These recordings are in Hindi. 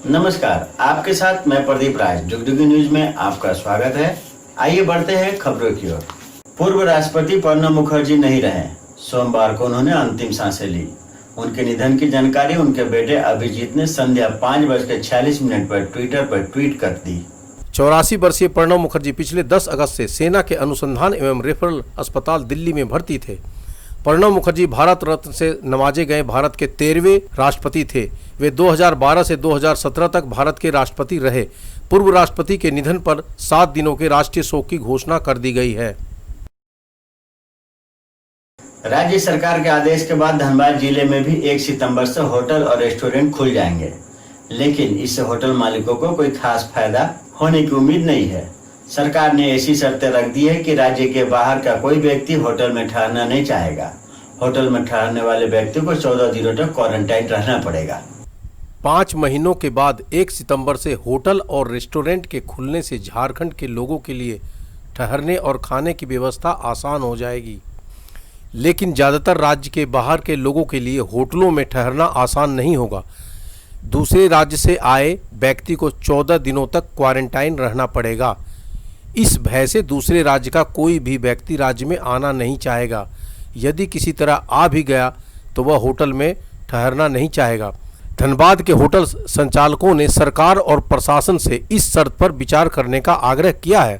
नमस्कार, आपके साथ मैं प्रदीप राज। जुगजुगी न्यूज में आपका स्वागत है। आइए बढ़ते हैं खबरों की ओर। पूर्व राष्ट्रपति प्रणब मुखर्जी नहीं रहे। सोमवार को उन्होंने अंतिम सांसें ली। उनके निधन की जानकारी उनके बेटे अभिजीत ने संध्या 5:46 पर ट्विटर पर ट्वीट कर दी। 84 वर्षीय प्रणब मुखर्जी पिछले 10 अगस्त से सेना के अनुसंधान एवं रेफरल अस्पताल दिल्ली में भर्ती थे। प्रणब मुखर्जी भारत रत्न से नवाजे गए भारत के 13वें राष्ट्रपति थे। वे 2012 से 2017 तक भारत के राष्ट्रपति रहे। पूर्व राष्ट्रपति के निधन पर 7 दिनों के राष्ट्रीय शोक की घोषणा कर दी गई है। राज्य सरकार के आदेश के बाद धनबाद जिले में भी 1 सितंबर से होटल और रेस्टोरेंट खुल जाएंगे, लेकिन इससे होटल मालिकों को कोई खास फायदा होने की उम्मीद नहीं है। सरकार ने ऐसी शर्तें रख दी है कि राज्य के बाहर का कोई व्यक्ति होटल में ठहरना नहीं चाहेगा। होटल में ठहरने वाले व्यक्ति को 14 दिनों तक क्वारंटाइन रहना पड़ेगा। 5 महीनों के बाद 1 सितंबर से होटल और रेस्टोरेंट के खुलने से झारखंड के लोगों के लिए ठहरने और खाने की व्यवस्था आसान हो जाएगी, लेकिन ज़्यादातर राज्य के बाहर के लोगों के लिए होटलों में ठहरना आसान नहीं होगा। दूसरे राज्य से आए व्यक्ति को 14 दिनों तक क्वारंटाइन रहना पड़ेगा। इस भय से दूसरे राज्य का कोई भी व्यक्ति राज्य में आना नहीं चाहेगा। यदि किसी तरह आ भी गया तो वह होटल में ठहरना नहीं चाहेगा। धनबाद के होटल संचालकों ने सरकार और प्रशासन से इस शर्त पर विचार करने का आग्रह किया है।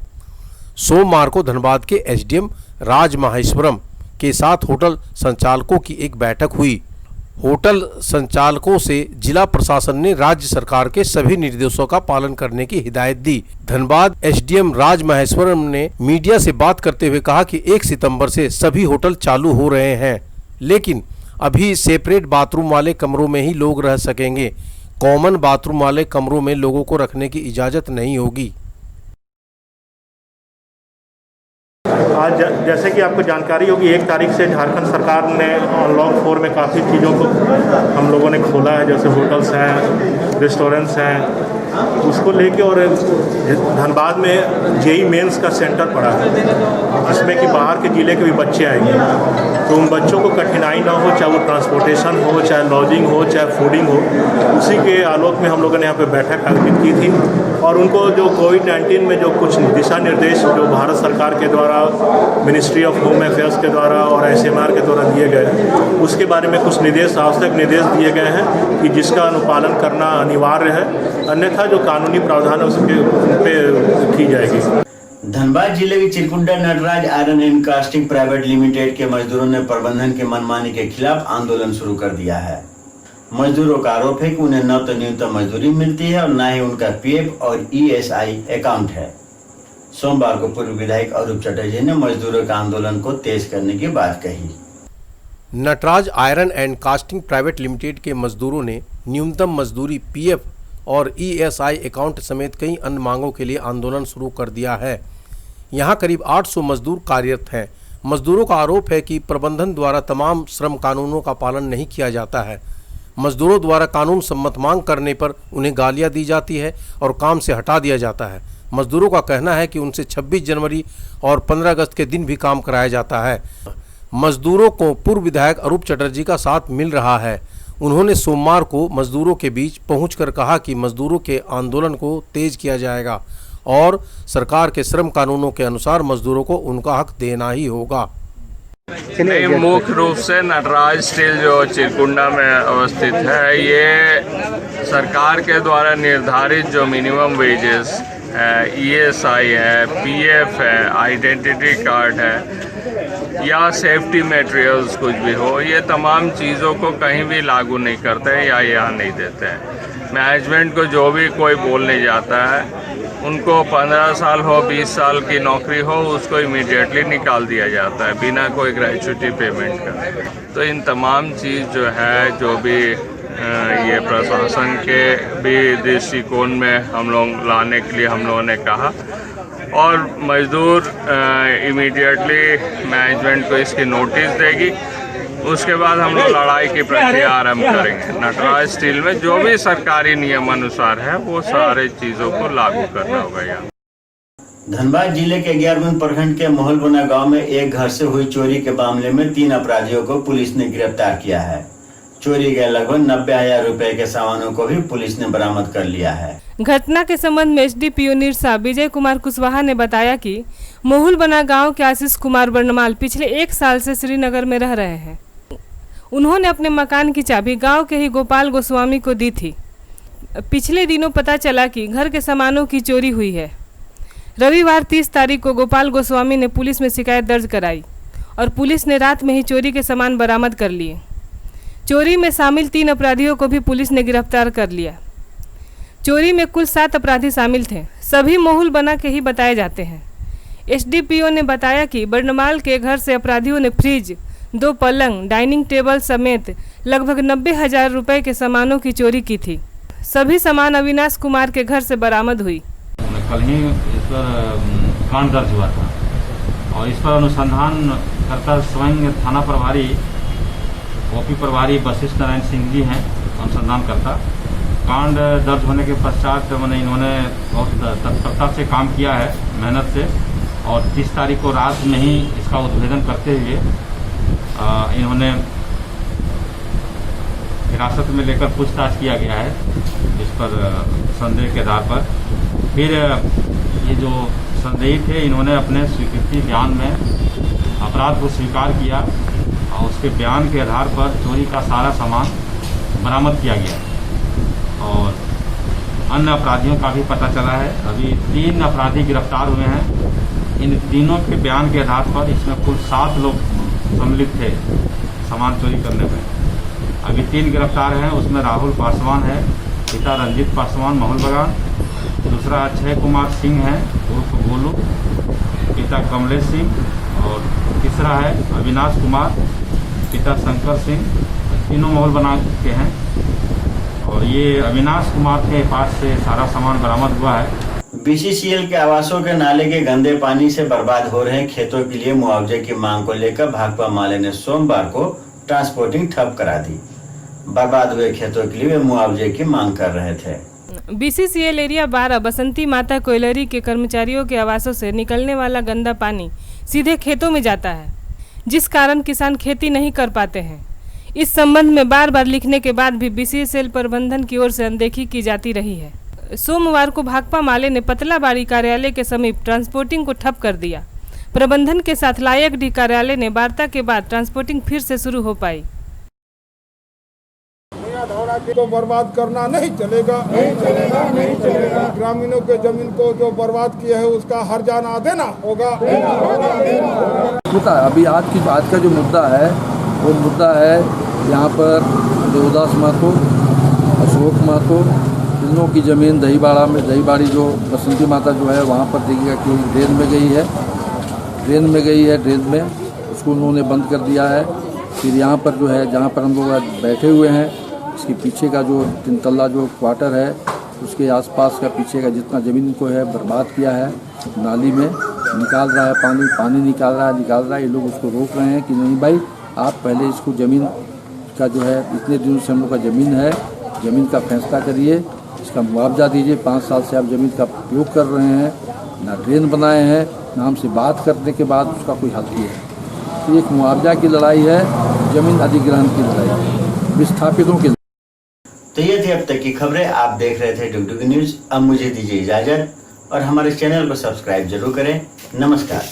सोमवार को धनबाद के एसडीएम राज माहेश्वरम के साथ होटल संचालकों की एक बैठक हुई। होटल संचालकों से जिला प्रशासन ने राज्य सरकार के सभी निर्देशों का पालन करने की हिदायत दी। धनबाद एसडीएम राज माहेश्वरम ने मीडिया से बात करते हुए कहा कि 1 सितंबर से सभी होटल चालू हो रहे हैं, लेकिन अभी सेपरेट बाथरूम वाले कमरों में ही लोग रह सकेंगे। कॉमन बाथरूम वाले कमरों में लोगों को रखने की इजाज़त नहीं होगी। आज जैसे कि आपको जानकारी होगी, 1 तारीख से झारखंड सरकार ने अनलॉक 4 में काफ़ी चीज़ों को हम लोगों ने खोला है, जैसे होटल्स हैं, रेस्टोरेंट्स हैं, उसको लेके। और धनबाद में जेई मेंस का सेंटर पड़ा है, जिसमें कि बाहर के ज़िले के भी बच्चे आएंगे, तो उन बच्चों को कठिनाई ना हो, चाहे वो ट्रांसपोर्टेशन हो, चाहे लॉजिंग हो, चाहे फूडिंग हो। उसी के आलोक में हम लोगों ने यहाँ पे बैठक आयोजित की थी और उनको जो कोविड-19 में जो कुछ दिशा निर्देश जो भारत सरकार के द्वारा, मिनिस्ट्री ऑफ होम अफेयर्स के द्वारा और एसएमआर के द्वारा दिए गए हैं, उसके बारे में कुछ निर्देश, आवश्यक निर्देश दिए गए हैं कि जिसका अनुपालन करना अनिवार्य है, अन्यथा जो कानूनी प्रावधान है उसके पे की जाएगी। धनबाद जिले के Chirkunda Natraj iron and casting private limited के मजदूरों ने प्रबंधन के मनमानी के खिलाफ आंदोलन शुरू कर दिया है। मजदूरों का आरोप है कि उन्हें न तो न्यूनतम मजदूरी मिलती है और न ही उनका पीएफ और ईएसआई अकाउंट है। सोमवार को पूर्व विधायक अरूप चटर्जी ने मजदूरों का आंदोलन को तेज करने की बात कही। Natraj iron and casting private limited के मजदूरों ने न्यूनतम मजदूरी, पीएफ और ईएसआई अकाउंट समेत कई अन्य मांगों के लिए आंदोलन शुरू कर दिया है। यहाँ करीब 800 मजदूर कार्यरत हैं। मजदूरों का आरोप है कि प्रबंधन द्वारा तमाम श्रम कानूनों का पालन नहीं किया जाता है। मजदूरों द्वारा कानून सम्मत मांग करने पर उन्हें गालियां दी जाती है और काम से हटा दिया जाता है। मजदूरों का कहना है कि उनसे 26 जनवरी और 15 अगस्त के दिन भी काम कराया जाता है। मजदूरों को पूर्व विधायक अरूप चटर्जी का साथ मिल रहा है। उन्होंने सोमवार को मजदूरों के बीच पहुंचकर कहा कि मजदूरों के आंदोलन को तेज किया जाएगा और सरकार के श्रम कानूनों के अनुसार मजदूरों को उनका हक देना ही होगा। नहीं, मुख्य रूप से नटराज स्टील जो चिरकुंडा में अवस्थित है, ये सरकार के द्वारा निर्धारित जो मिनिमम वेजेस है, ईएसआई है, पीएफ है, आइडेंटिटी कार्ड है या सेफ्टी मटेरियल्स कुछ भी हो, ये तमाम चीज़ों को कहीं भी लागू नहीं करते हैं या यहाँ नहीं देते हैं। मैनेजमेंट को जो भी कोई बोलने जाता है, उनको 15 साल हो, 20 साल की नौकरी हो, उसको इमीडिएटली निकाल दिया जाता है बिना कोई ग्रेच्युटी पेमेंट का। तो इन तमाम चीज़ जो है, जो भी ये प्रशासन के भी दृष्टिकोण में हम लोग लाने के लिए हम लोगों ने कहा और मजदूर इमीडिएटली मैनेजमेंट को इसकी नोटिस देगी। उसके बाद हम लोग लड़ाई की प्रक्रिया आरंभ करेंगे। नटराज स्टील में जो भी सरकारी नियम अनुसार है वो सारे चीज़ों को लागू करना होगा। यहाँ धनबाद जिले के 11 प्रखंड के मोहलबोना गांव में एक घर से हुई चोरी के मामले में 3 अपराधियों को पुलिस ने गिरफ्तार किया है। चोरी गए लगभग 90,000 रुपए के सामानों को भी पुलिस ने बरामद कर लिया है। घटना के संबंध में एसडीपीओ निरसा विजय कुमार कुशवाहा ने बताया कि मोहुल बना गांव के आशीष कुमार वर्णमाल पिछले 1 साल से श्रीनगर में रह रहे हैं। उन्होंने अपने मकान की चाबी गांव के ही गोपाल गोस्वामी को दी थी। पिछले दिनों पता चला कि घर के सामानों की चोरी हुई है। रविवार 30 तारीख को गोपाल गोस्वामी ने पुलिस में शिकायत दर्ज कराई और पुलिस ने रात में ही चोरी के सामान बरामद कर लिए। चोरी में शामिल 3 अपराधियों को भी पुलिस ने गिरफ्तार कर लिया। चोरी में कुल 7 अपराधी शामिल थे। सभी मोहुल बना के ही बताए जाते हैं। एसडीपीओ ने बताया कि बर्नमाल के घर से अपराधियों ने फ्रिज, 2 पलंग, डाइनिंग टेबल समेत लगभग 90,000 रुपए के सामानों की चोरी की थी। सभी सामान अविनाश कुमार के घर से बरामद हुई। कल ही इस पर कांड दर्ज हुआ था और इस पर अनुसंधान करता स्वयं थाना प्रभारी ओपी प्रभारी वशिष्ठ नारायण सिंह जी हैं अनुसंधान करता। कांड दर्ज होने के पश्चात मैंने इन्होंने बहुत तत्परता से काम किया है, मेहनत से, और 30 तारीख को रात में ही इसका उद्भेदन करते हुए इन्होंने हिरासत में लेकर पूछताछ किया गया है इस पर संदेह के आधार पर। फिर ये जो संदेही थे इन्होंने अपने स्वीकृति बयान में अपराध को स्वीकार किया और उसके बयान के आधार पर चोरी का सारा सामान बरामद किया गया और अन्य अपराधियों का भी पता चला है। अभी 3 अपराधी गिरफ्तार हुए हैं। इन तीनों के बयान के आधार पर इसमें कुल 7 लोग सम्मिलित थे सामान चोरी करने में। अभी 3 गिरफ्तार हैं, उसमें राहुल पासवान है, पिता रंजीत पासवान मोहुल बगान, दूसरा अक्षय कुमार सिंह है उर्फ गोलू, पिता कमलेश सिंह, और तीसरा है अविनाश कुमार, पिता शंकर सिंह। तीनों मोहुल बना के हैं और ये अविनाश कुमार के पास से सारा सामान बरामद हुआ है। बीसीसीएल के आवासों के नाले के गंदे पानी से बर्बाद हो रहे खेतों के लिए मुआवजे की मांग को लेकर भाकपा माले ने सोमवार को ट्रांसपोर्टिंग ठप करा दी। बर्बाद हुए खेतों के लिए वे मुआवजे की मांग कर रहे थे। बीसीसीएल एरिया 12 बसंती माता कोयलरी के कर्मचारियों के आवासों से निकलने वाला गंदा पानी सीधे खेतों में जाता है, जिस कारण किसान खेती नहीं कर पाते हैं। इस संबंध में बार बार लिखने के बाद भी बीसीसीएल प्रबंधन की ओर से अनदेखी की जाती रही है। सोमवार को भाकपा माले ने पतलाबाड़ी कार्यालय के समीप ट्रांसपोर्टिंग को ठप कर दिया। प्रबंधन के साथ लायक डी कार्यालय ने वार्ता के बाद ट्रांसपोर्टिंग फिर से शुरू हो पाई। तो बर्बाद करना नहीं चलेगा, नहीं चलेगा। ग्रामीणों के जमीन को जो बर्बाद किया है उसका हर्जाना देना होगा। अभी आज का जो मुद्दा है वो मुद्दा है यहाँ पर देवदास महतो, अशोक महतो, तीनों की ज़मीन दहीबाड़ी जो बसंती माता जो है वहाँ पर देखिएगा कि ड्रेन में गई है, ड्रेन में उसको उन्होंने बंद कर दिया है। फिर यहाँ पर जो है जहाँ पर हम लोग बैठे हुए हैं इसके पीछे का जो 3 तल्ला जो क्वार्टर है उसके आसपास का पीछे का जितना ज़मीन को है बर्बाद किया है। नाली में निकाल रहा है पानी निकाल रहा है। ये लोग उसको रोक रहे हैं कि नहीं भाई, आप पहले इसको ज़मीन का जो है इतने दिनों से हम लोग का ज़मीन है, ज़मीन का फैसला करिए, इसका मुआवजा दीजिए। 5 साल से आप ज़मीन का उपयोग कर रहे हैं, ना ड्रेन बनाए हैं, ना हमसे बात करने के बाद उसका कोई हल किया है। तो एक मुआवजा की लड़ाई है, ज़मीन अधिग्रहण की लड़ाई है, विस्थापितों की। तो ये थी अब तक की खबरें। आप देख रहे थे डुगडुगी न्यूज। अब मुझे दीजिए इजाजत और हमारे चैनल को सब्सक्राइब जरूर करें। नमस्कार।